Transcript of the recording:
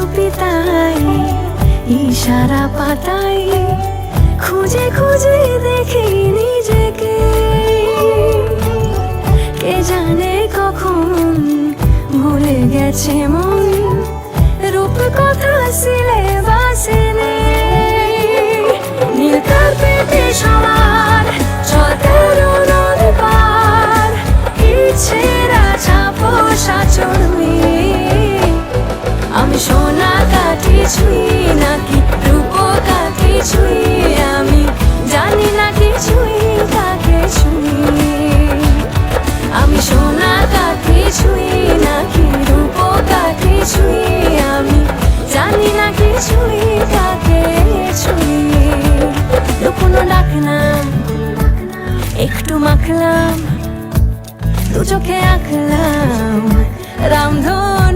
কবিতায় ইশারা পাতাই খুঁজে খুঁজে দেখি নিজেকে। কে জানে কখন ভুলে গেছে মন, রূপ কথা সিলেবাসে নেই। নীল কার্পেটে সবার চলতে নদ পার, ইচ্ছেরা ছাপোষা চড়ুই। আমি সোনা কাঠি ছুঁই নাকি রূপ কাঠি ছুঁই, আমি জানি না কিছুই কাকে ছুঁই। আমি সোনা কাঠি ছুঁই নাকি রূপ কাঠি ছুঁই, আমি জানি না কিছুই কাকে ছুঁই। লুকোনো ডাকলাম, একটু মাখলাম, দু চোখে আঁকলাম রামধন।